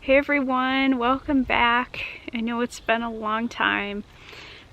Hey everyone, welcome back. I know it's been a long time,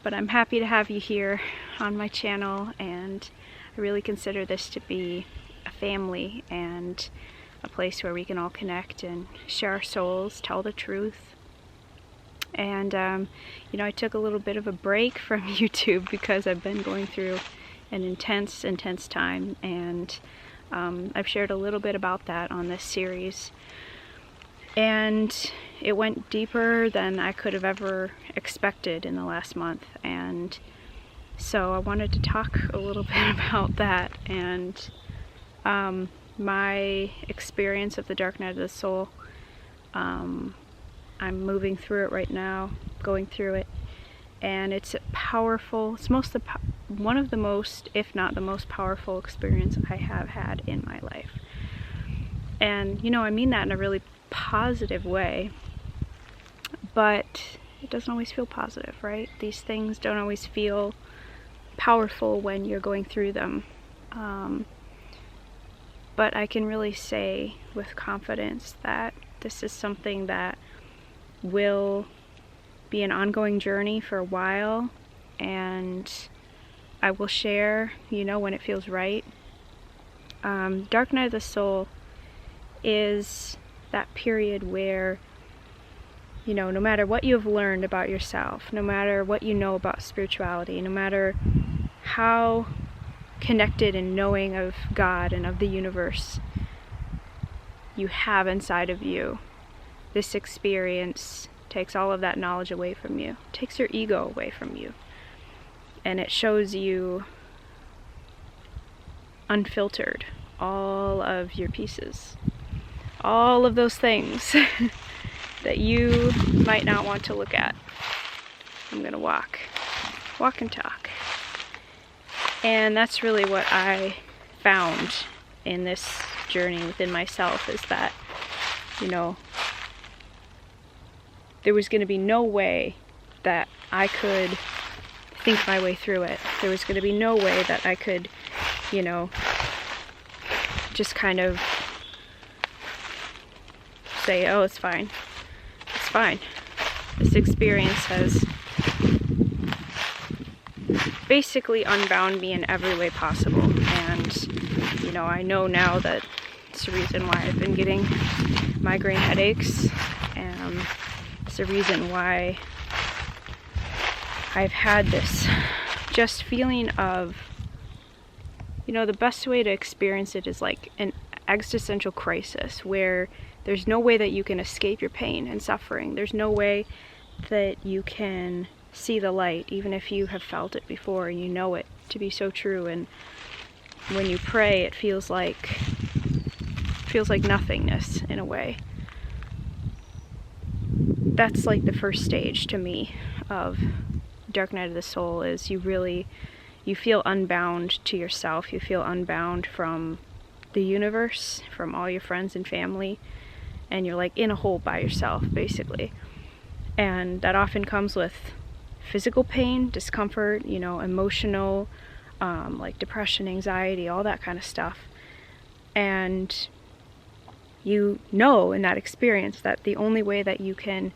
but I'm happy to have you here on my channel, and I really consider this to be a family and a place where we can all connect and share our souls, tell the truth. And I took a little bit of a break from YouTube because I've been going through an intense time, and I've shared a little bit about that on this series. And it went deeper than I could have ever expected in the last month, and so I wanted to talk a little bit about that and my experience of the dark night of the soul. I'm moving through it right now, going through it, and it's powerful. It's one of the most, if not the most powerful experience I have had in my life. And I mean that in a really positive way, but it doesn't always feel positive, right? These things don't always feel powerful when you're going through them. But I can really say with confidence that this is something that will be an ongoing journey for a while, and I will share, when it feels right. Dark Night of the Soul is that period where, no matter what you've learned about yourself, no matter what you know about spirituality, no matter how connected and knowing of God and of the universe you have inside of you, this experience takes all of that knowledge away from you, takes your ego away from you, and it shows you unfiltered all of your pieces. All of those things that you might not want to look at. I'm gonna walk and talk. And that's really what I found in this journey within myself, is that, there was gonna be no way that I could think my way through it. There was gonna be no way that I could, just kind of say, oh, it's fine. It's fine. This experience has basically unbound me in every way possible. And, I know now that it's the reason why I've been getting migraine headaches. And it's the reason why I've had this just feeling of, the best way to experience it is like an existential crisis where there's no way that you can escape your pain and suffering. There's no way that you can see the light, even if you have felt it before and you know it to be so true. And when you pray, it feels like nothingness in a way. That's like the first stage to me of Dark Night of the Soul, is you feel unbound to yourself. You feel unbound from the universe, from all your friends and family, and you're like in a hole by yourself, basically. And that often comes with physical pain, discomfort, emotional, like depression, anxiety, all that kind of stuff. And in that experience that the only way that you can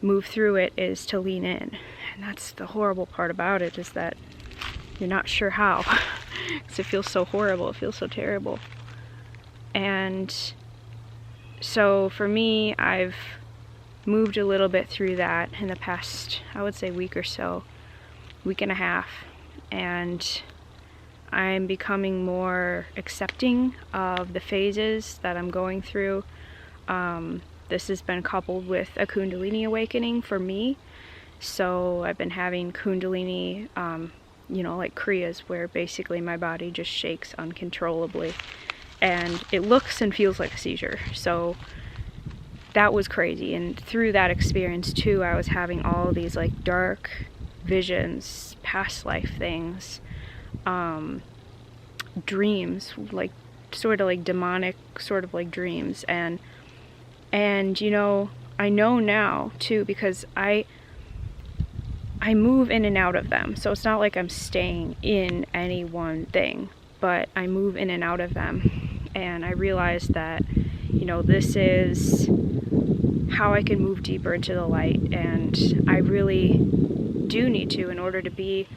move through it is to lean in. And that's the horrible part about it, is that you're not sure how, because it feels so horrible, it feels so terrible. And so for me, I've moved a little bit through that in the past, I would say week or so, week and a half, and I'm becoming more accepting of the phases that I'm going through. This has been coupled with a Kundalini awakening for me. So I've been having Kundalini, like Kriyas, where basically my body just shakes uncontrollably. And it looks and feels like a seizure. So that was crazy. And through that experience too, I was having all these like dark visions, past life things, dreams, like sort of like demonic sort of like dreams. And I know now too, because I move in and out of them. So it's not like I'm staying in any one thing, but I move in and out of them. And I realized that, this is how I can move deeper into the light, and I really do need to in order to be,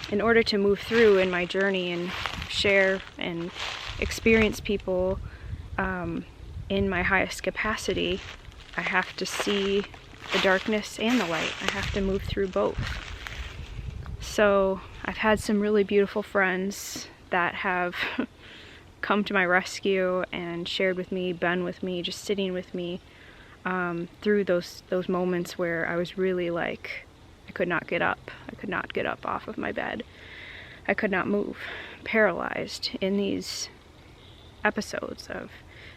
in order to move through in my journey and share and experience people in my highest capacity. I have to see the darkness and the light. I have to move through both. So I've had some really beautiful friends that have come to my rescue and shared with me, been with me, just sitting with me through those moments where I was really like, I could not get up. I could not get up off of my bed. I could not move, paralyzed in these episodes of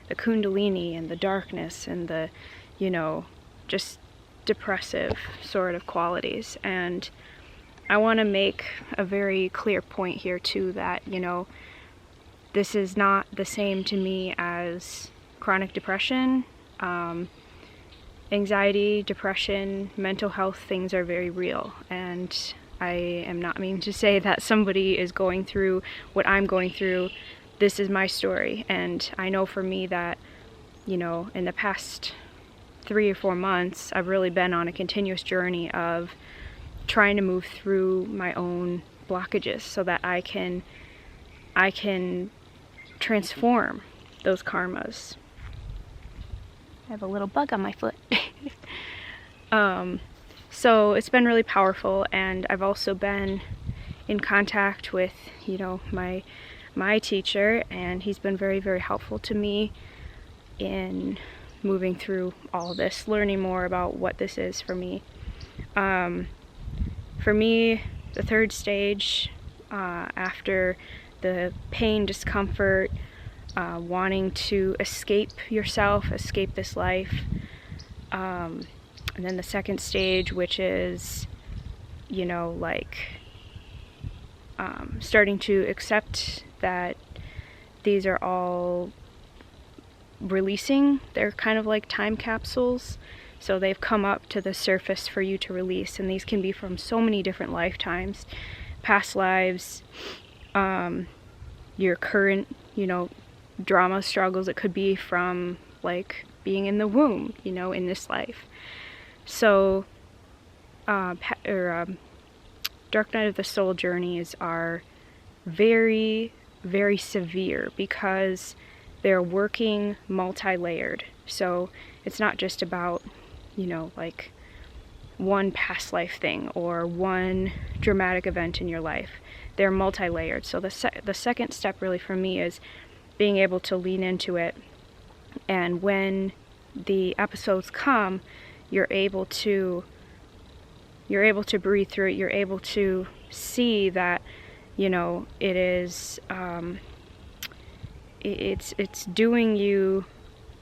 the Kundalini and the darkness and the, you know, just depressive sort of qualities. And I want to make a very clear point here too, that, you know, this is not the same to me as chronic depression. Anxiety, depression, mental health things are very real, and I am not meaning to say that somebody is going through what I'm going through. This is my story, and I know for me that, you know, in the past 3 or 4 months, I've really been on a continuous journey of trying to move through my own blockages so that I can transform those karmas. I have a little bug on my foot. So it's been really powerful, and I've also been in contact with, you know, my teacher, and he's been very, very helpful to me in moving through all of this, learning more about what this is for me. For me, the third stage, after the pain, discomfort, wanting to escape yourself, escape this life, and then the second stage, which is, you know, like starting to accept that these are all releasing. They're kind of like time capsules, so they've come up to the surface for you to release, and these can be from so many different lifetimes, past lives, your current, you know, drama struggles. It could be from like being in the womb, you know, in this life. So Dark Night of the Soul journeys are very, very severe because they're working multi-layered. So it's not just about, you know, like one past life thing or one dramatic event in your life. They're multi-layered. So the second step really for me is being able to lean into it, and when the episodes come, you're able to breathe through it. You're able to see that, you know, it is it's doing you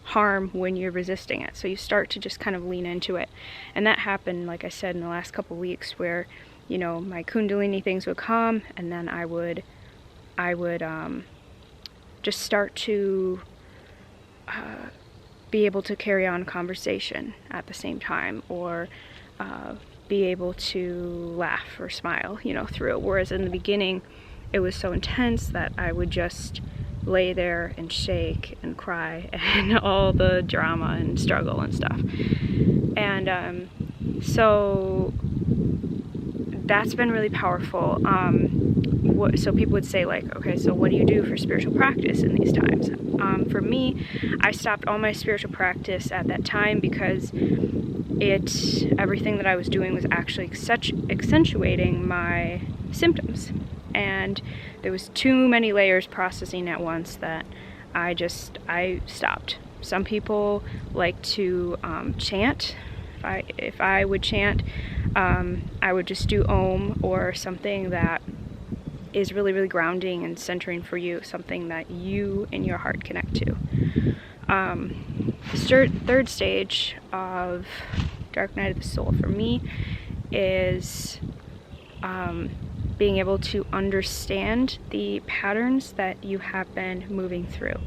harm when you're resisting it. So you start to just kind of lean into it, and that happened, like I said, in the last couple weeks, where, you know, my Kundalini things would come, and then I would just start to be able to carry on a conversation at the same time, or be able to laugh or smile, you know, through it. Whereas in the beginning, it was so intense that I would just lay there and shake and cry and all the drama and struggle and stuff. And so that's been really powerful. So people would say, like, okay, so what do you do for spiritual practice in these times? For me, I stopped all my spiritual practice at that time because everything that I was doing was actually accentuating my symptoms, and there was too many layers processing at once that I stopped. Some people like to chant. If I would chant, I would just do Om or something that is really, really grounding and centering for you, something that you in your heart connect to. The third stage of Dark Night of the Soul for me is being able to understand the patterns that you have been moving through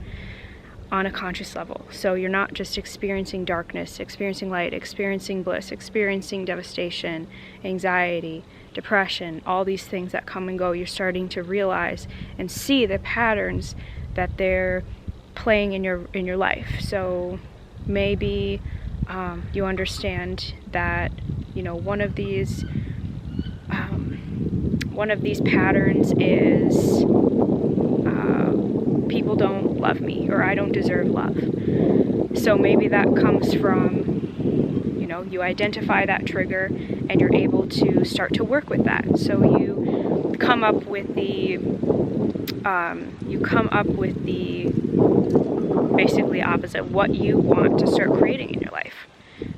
on a conscious level. So you're not just experiencing darkness, experiencing light, experiencing bliss, experiencing devastation, anxiety, depression, all these things that come and go. You're starting to realize and see the patterns that they're playing in your life. So Maybe you understand that, you know, one of these patterns is people don't love me, or I don't deserve love. So maybe that comes from, you know, you identify that trigger and you're able to start to work with that. So you come up with the basically opposite, what you want to start creating in your life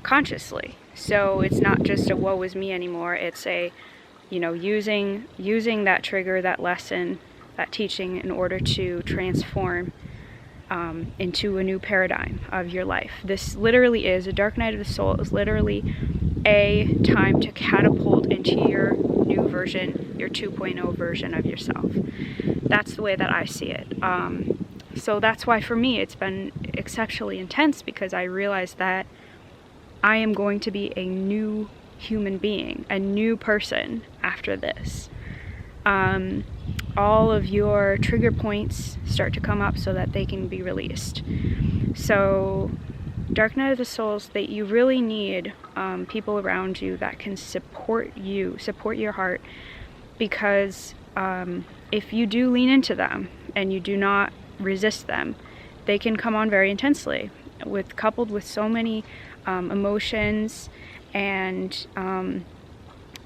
consciously. So it's not just a woe is me anymore. It's a, you know, using that trigger, that lesson, that teaching in order to transform into a new paradigm of your life. This literally is a dark night of the soul. Is literally a time to catapult into your new version, your 2.0 version of yourself. That's the way that I see it. So that's why for me it's been exceptionally intense, because I realized that I am going to be a new human being, a new person after this. All of your trigger points start to come up so that they can be released. So Dark Night of the Souls, that you really need people around you that can support you, support your heart, because if you do lean into them and you do not resist them, they can come on very intensely, coupled with so many emotions and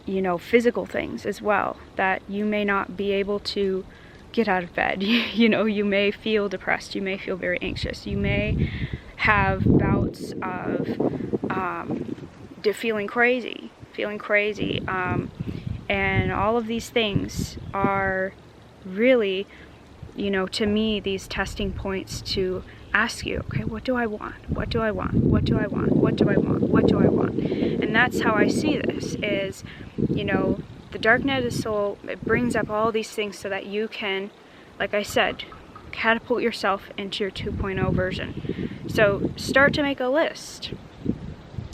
you know, physical things as well, that you may not be able to get out of bed. You know, you may feel depressed, you may feel very anxious, you may have bouts of feeling crazy, and all of these things are really, you know, to me, these testing points to ask you, okay, what do I want? What do I want? What do I want? What do I want? What do I want? And that's how I see this, is, you know, the Dark Night of the Soul, it brings up all these things so that you can, like I said, catapult yourself into your 2.0 version. So start to make a list.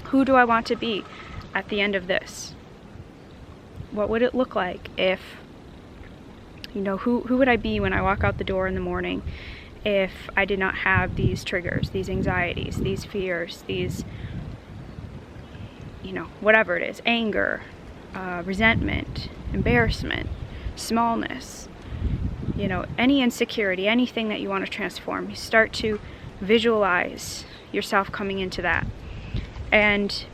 Who do I want to be at the end of this? What would it look like if, you know, who would I be when I walk out the door in the morning if I did not have these triggers, these anxieties, these fears, these, you know, whatever it is, anger, resentment, embarrassment, smallness, you know, any insecurity, anything that you want to transform. You start to visualize yourself coming into that, and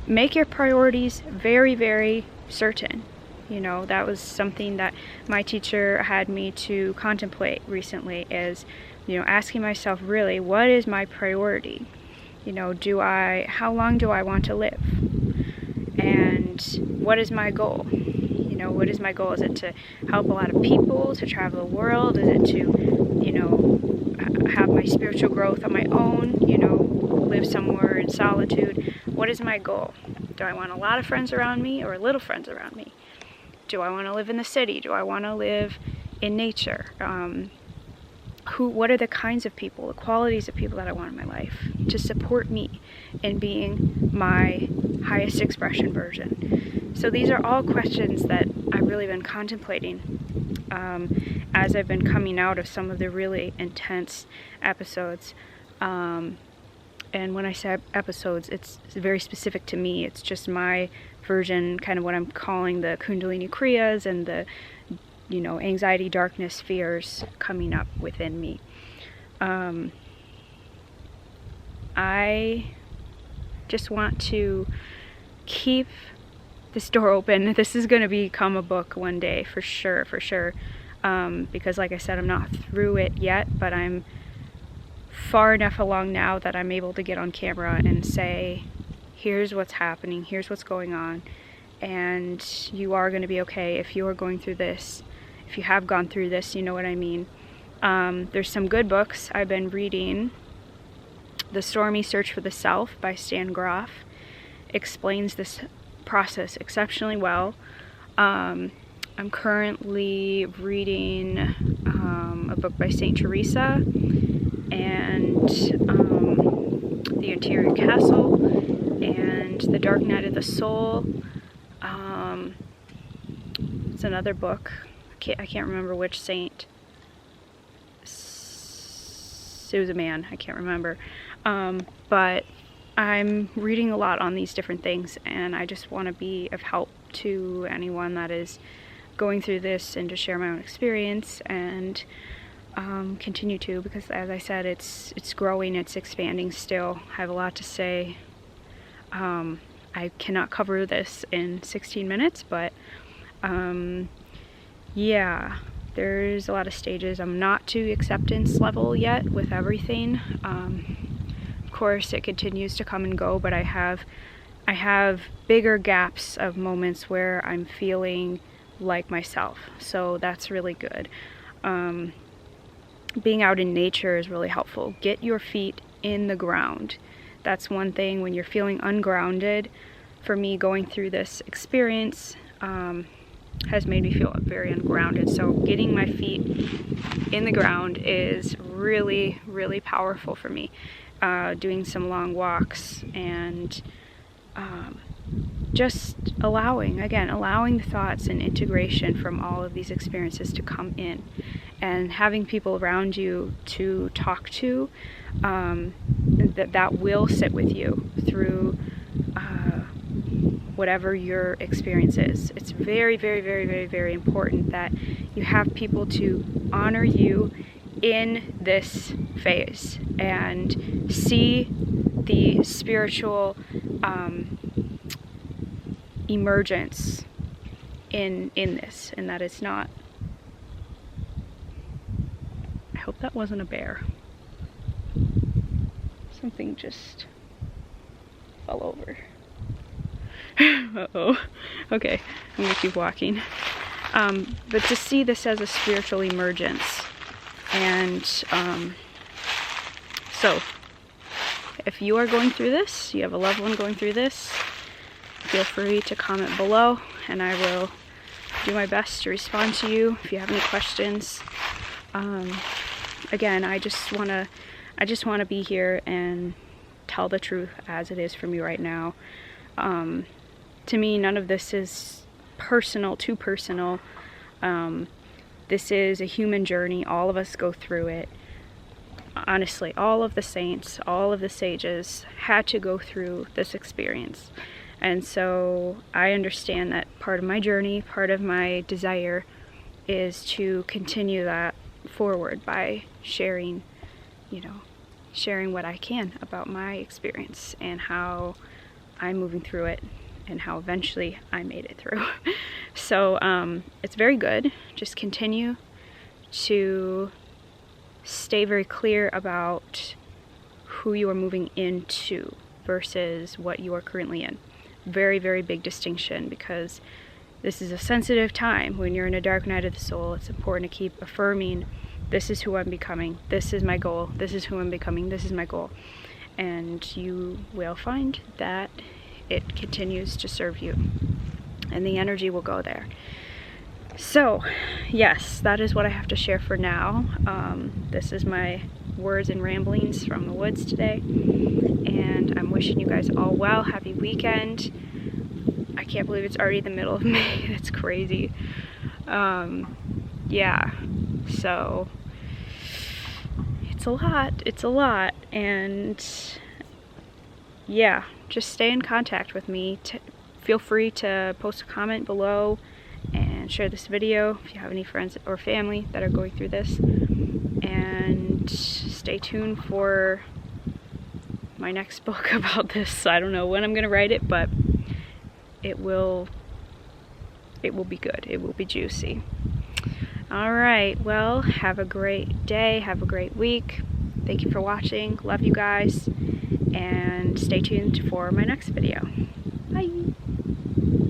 make your priorities very, very certain. You know, that was something that my teacher had me to contemplate recently, is, you know, asking myself, really, what is my priority? You know, how long do I want to live? And what is my goal? You know, what is my goal? Is it to help a lot of people, to travel the world? Is it to, you know, have my spiritual growth on my own, you know, live somewhere in solitude? What is my goal? Do I want a lot of friends around me or little friends around me? Do I want to live in the city? Do I want to live in nature? What are the kinds of people, the qualities of people that I want in my life to support me in being my highest expression version? So these are all questions that I've really been contemplating as I've been coming out of some of the really intense episodes. And when I say episodes, it's very specific to me. It's just my version, kind of what I'm calling the Kundalini Kriyas and the, you know, anxiety, darkness, fears coming up within me. I just want to keep this door open. This is going to become a book one day, for sure, because like I said, I'm not through it yet, but I'm far enough along now that I'm able to get on camera and say, here's what's happening, here's what's going on, and you are going to be okay if you are going through this. If you have gone through this, you know what I mean. There's some good books. I've been reading The Stormy Search for the Self by Stan Groff. Explains this process exceptionally well. I'm currently reading a book by St. Teresa, and The Interior Castle, and The Dark Night of the Soul. It's another book. I can't remember which saint. It was a man. I can't remember. But I'm reading a lot on these different things, and I just want to be of help to anyone that is going through this, and to share my own experience, and continue to, because as I said, it's growing, it's expanding still. I have a lot to say. I cannot cover this in 16 minutes, but yeah, there's a lot of stages. I'm not to acceptance level yet with everything. Of course, it continues to come and go, but I have bigger gaps of moments where I'm feeling like myself, so that's really good. Being out in nature is really helpful. Get your feet in the ground. That's one thing when you're feeling ungrounded. For me, going through this experience has made me feel very ungrounded, so getting my feet in the ground is really, really powerful for me. Doing some long walks, and just allowing the thoughts and integration from all of these experiences to come in, and having people around you to talk to that will sit with you through whatever your experience is. It's very, very, very, very, very important that you have people to honor you in this phase and see the spiritual emergence in this, and that it's not. I hope that wasn't a bear. Something just fell over. Uh-oh. Okay, I'm gonna keep walking. But to see this as a spiritual emergence, and so if you are going through this, you have a loved one going through this, feel free to comment below, and I will do my best to respond to you if you have any questions. Again, I just want to be here and tell the truth as it is for me right now. To me, none of this is too personal. This is a human journey. All of us go through it. Honestly, all of the saints, all of the sages had to go through this experience. And so I understand that part of my journey, part of my desire is to continue that forward by sharing, sharing what I can about my experience and how I'm moving through it and how eventually I made it through. So it's very good. Just continue to stay very clear about who you are moving into versus what you are currently in. Very, very big distinction, because this is a sensitive time. When you're in a dark night of the soul, it's important to keep affirming, this is who I'm becoming, this is my goal, this is who I'm becoming, this is my goal. And you will find that it continues to serve you, and the energy will go there. So yes, that is what I have to share for now. This is my words and ramblings from the woods today, and I'm wishing you guys all well. Happy weekend. I can't believe it's already the middle of May. That's crazy. Yeah, so it's a lot, and yeah, just stay in contact with me. Feel free to post a comment below and share this video if you have any friends or family that are going through this, and stay tuned for my next book about this. I don't know when I'm gonna write it, but it will be good. It will be juicy. All right, well, have a great day, have a great week. Thank you for watching. Love you guys, and stay tuned for my next video. Bye.